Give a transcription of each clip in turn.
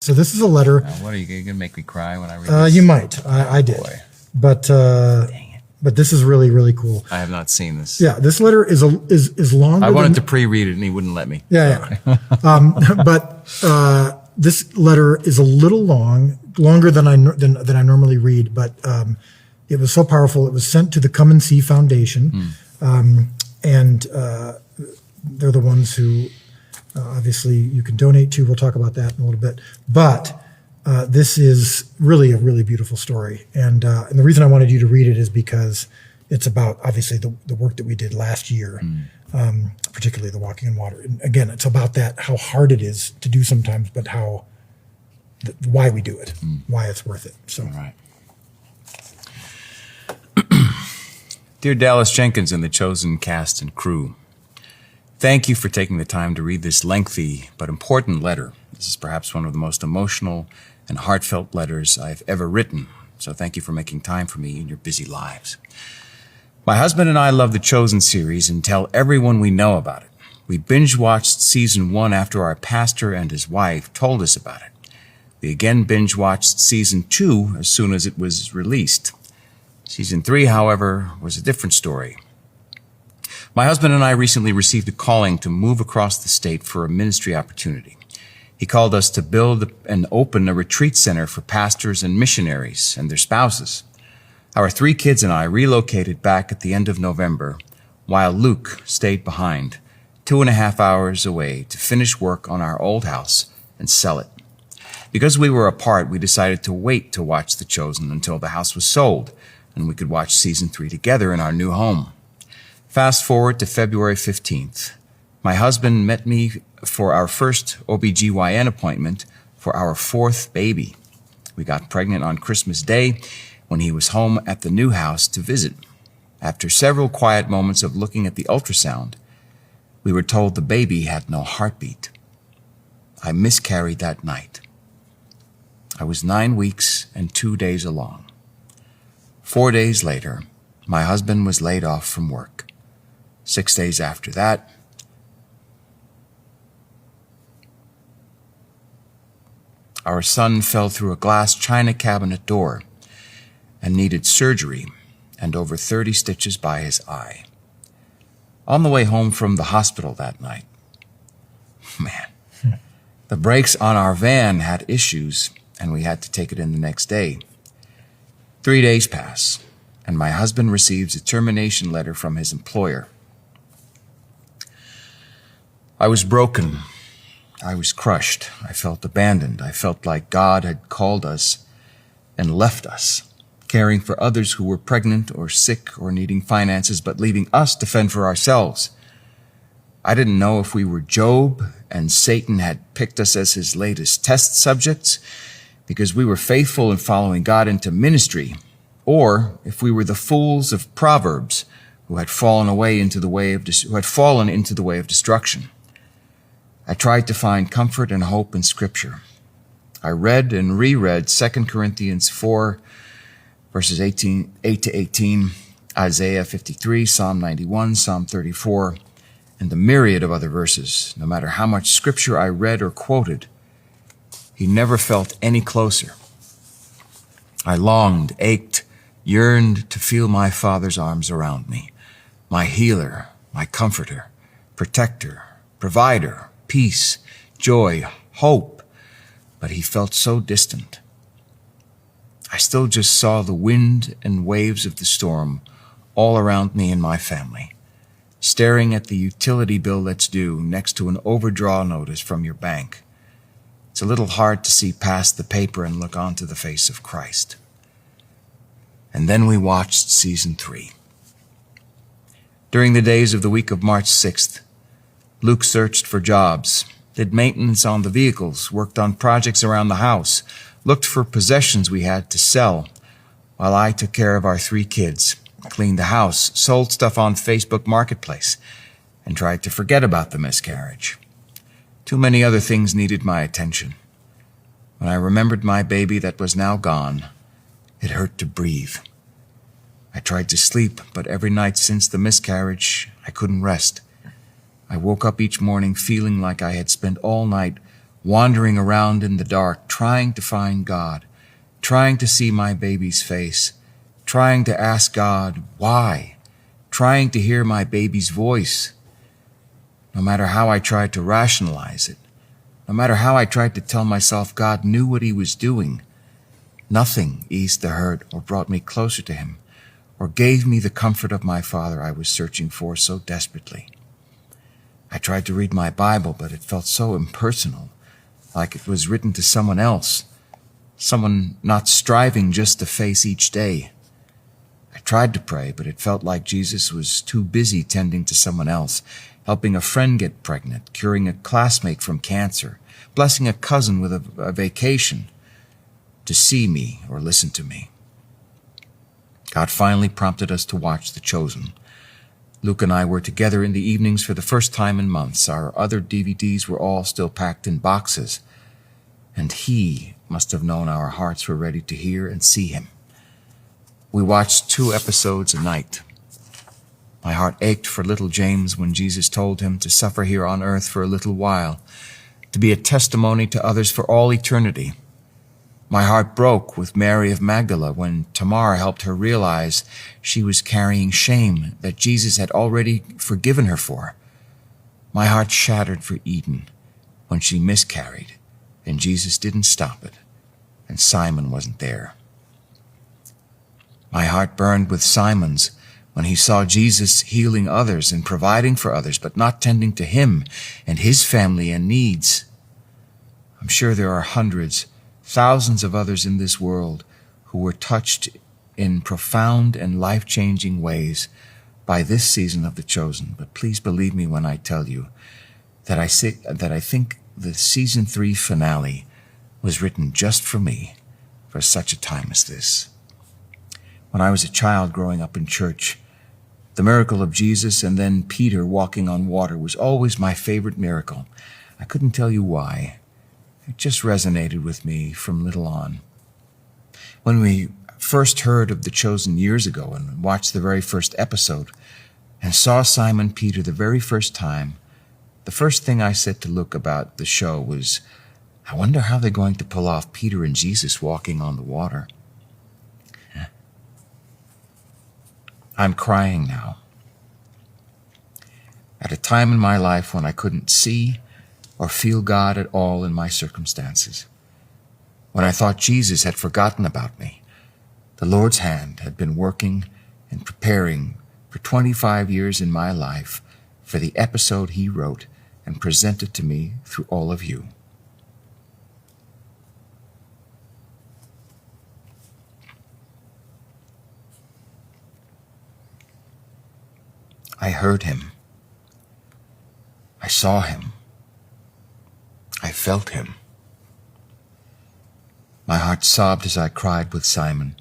So this is a letter. What are you going to make me cry when I read this? You might. I did. Boy. But this is really, really cool. I have not seen this. Yeah, this letter is longer. I wanted to pre-read it, and he wouldn't let me. Yeah. But this letter is a little longer than I normally read. But it was so powerful. It was sent to the Come and See Foundation, and they're the ones who obviously you can donate to. We'll talk about that in a little bit. But this is really a really beautiful story, and the reason I wanted you to read it is because it's about obviously the work that we did last year, particularly the Walking in Water. And again, it's about that, how hard it is to do sometimes, but why we do it, why it's worth it. So, all right. Dear Dallas Jenkins and the chosen cast and crew, thank you for taking the time to read this lengthy but important letter. This is perhaps one of the most emotional and heartfelt letters I've ever written, so thank you for making time for me in your busy lives. My husband and I love the Chosen series and tell everyone we know about it. We binge-watched season 1 after our pastor and his wife told us about it. We again binge-watched season 2 as soon as it was released. Season 3, however, was a different story. My husband and I recently received a calling to move across the state for a ministry opportunity. He called us to build and open a retreat center for pastors and missionaries and their spouses. Our 3 kids and I relocated back at the end of November, while Luke stayed behind, 2.5 hours away to finish work on our old house and sell it. Because we were apart, we decided to wait to watch The Chosen until the house was sold and we could watch season 3 together in our new home. Fast forward to February 15th. My husband met me for our first OBGYN appointment for our 4th baby. We got pregnant on Christmas Day when he was home at the new house to visit. After several quiet moments of looking at the ultrasound, we were told the baby had no heartbeat. I miscarried that night. I was 9 weeks and 2 days along. 4 days later, my husband was laid off from work. 6 days after that, our son fell through a glass china cabinet door and needed surgery and over 30 stitches by his eye. On the way home from the hospital that night, the brakes on our van had issues and we had to take it in the next day. 3 days pass and my husband receives a termination letter from his employer. I was broken. I was crushed. I felt abandoned. I felt like God had called us and left us, caring for others who were pregnant or sick or needing finances, but leaving us to fend for ourselves. I didn't know if we were Job and Satan had picked us as his latest test subjects because we were faithful in following God into ministry, or if we were the fools of Proverbs who had fallen into the way of destruction. I tried to find comfort and hope in Scripture. I read and reread 2 Corinthians 4, verses 8 to 18, Isaiah 53, Psalm 91, Psalm 34, and a myriad of other verses. No matter how much Scripture I read or quoted, he never felt any closer. I longed, ached, yearned to feel my Father's arms around me, my healer, my comforter, protector, provider, peace, joy, hope, but he felt so distant. I still just saw the wind and waves of the storm all around me and my family, staring at the utility bill that's due next to an overdraw notice from your bank. It's a little hard to see past the paper and look onto the face of Christ. And then we watched season 3. During the days of the week of March 6th, Luke searched for jobs, did maintenance on the vehicles, worked on projects around the house, looked for possessions we had to sell, while I took care of our 3 kids, cleaned the house, sold stuff on Facebook Marketplace, and tried to forget about the miscarriage. Too many other things needed my attention. When I remembered my baby that was now gone, it hurt to breathe. I tried to sleep, but every night since the miscarriage, I couldn't rest. I woke up each morning feeling like I had spent all night wandering around in the dark, trying to find God, trying to see my baby's face, trying to ask God why, trying to hear my baby's voice. No matter how I tried to rationalize it, no matter how I tried to tell myself God knew what he was doing, nothing eased the hurt or brought me closer to him or gave me the comfort of my Father I was searching for so desperately. I tried to read my Bible, but it felt so impersonal, like it was written to someone else, someone not striving just to face each day. I tried to pray, but it felt like Jesus was too busy tending to someone else, helping a friend get pregnant, curing a classmate from cancer, blessing a cousin with a vacation, to see me or listen to me. God finally prompted us to watch The Chosen. Luke and I were together in the evenings for the first time in months. Our other DVDs were all still packed in boxes, and he must have known our hearts were ready to hear and see him. We watched 2 episodes a night. My heart ached for little James when Jesus told him to suffer here on earth for a little while, to be a testimony to others for all eternity. My heart broke with Mary of Magdala when Tamar helped her realize she was carrying shame that Jesus had already forgiven her for. My heart shattered for Eden when she miscarried and Jesus didn't stop it, and Simon wasn't there. My heart burned with Simon's when he saw Jesus healing others and providing for others, but not tending to him and his family and needs. I'm sure there are hundreds, thousands of others in this world who were touched in profound and life-changing ways by this season of The Chosen. But please believe me when I tell you that I think the season 3 finale was written just for me for such a time as this. When I was a child growing up in church, the miracle of Jesus and then Peter walking on water was always my favorite miracle. I couldn't tell you why. It just resonated with me from little on. When we first heard of The Chosen years ago and watched the very first episode and saw Simon Peter the very first time, the first thing I said to Luke about the show was, I wonder how they're going to pull off Peter and Jesus walking on the water. I'm crying now. At a time in my life when I couldn't see or feel God at all in my circumstances, when I thought Jesus had forgotten about me, the Lord's hand had been working and preparing for 25 years in my life for the episode he wrote and presented to me through all of you. I heard him. I saw him. I felt him. My heart sobbed as I cried with Simon.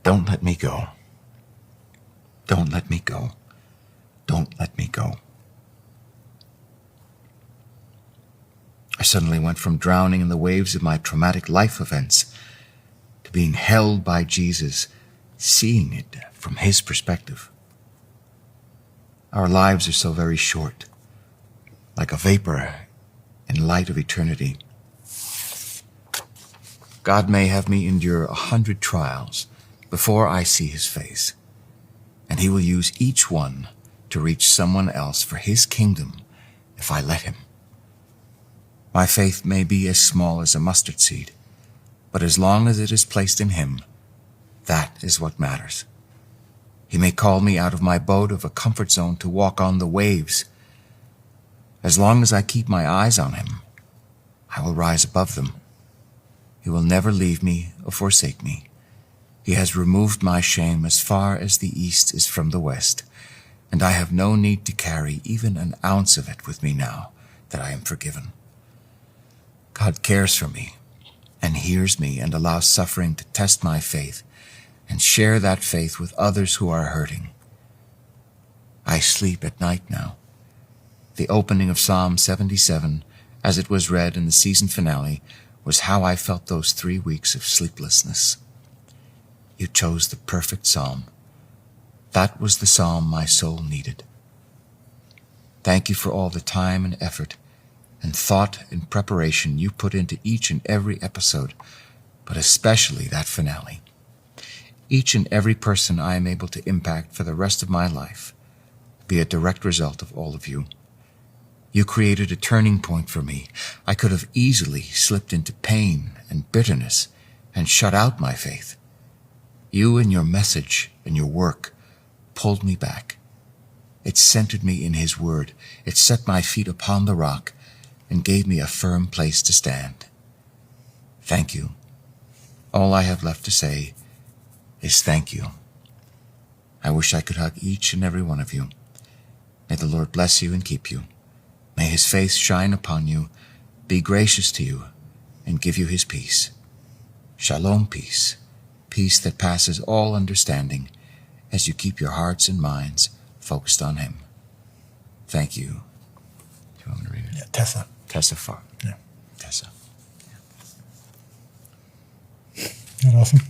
Don't let me go. Don't let me go. Don't let me go. I suddenly went from drowning in the waves of my traumatic life events to being held by Jesus, seeing it from his perspective. Our lives are so very short, like a vapor in light of eternity. God may have me endure 100 trials before I see his face, and he will use each one to reach someone else for his kingdom if I let him. My faith may be as small as a mustard seed, but as long as it is placed in him, that is what matters. He may call me out of my boat of a comfort zone to walk on the waves. As long as I keep my eyes on him, I will rise above them. He will never leave me or forsake me. He has removed my shame as far as the east is from the west, and I have no need to carry even an ounce of it with me now that I am forgiven. God cares for me and hears me and allows suffering to test my faith and share that faith with others who are hurting. I sleep at night now. The opening of Psalm 77, as it was read in the season finale, was how I felt those 3 weeks of sleeplessness. You chose the perfect psalm. That was the psalm my soul needed. Thank you for all the time and effort and thought and preparation you put into each and every episode, but especially that finale. Each and every person I am able to impact for the rest of my life be a direct result of all of you. You created a turning point for me. I could have easily slipped into pain and bitterness and shut out my faith. You and your message and your work pulled me back. It centered me in His Word. It set my feet upon the rock and gave me a firm place to stand. Thank you. All I have left to say is thank you. I wish I could hug each and every one of you. May the Lord bless you and keep you. May His face shine upon you, be gracious to you, and give you His peace. Shalom peace, peace that passes all understanding, as you keep your hearts and minds focused on Him. Thank you. Do you want me to read it? Yeah, Tessa. Tessa Farr. Yeah. Tessa. Isn't that awesome?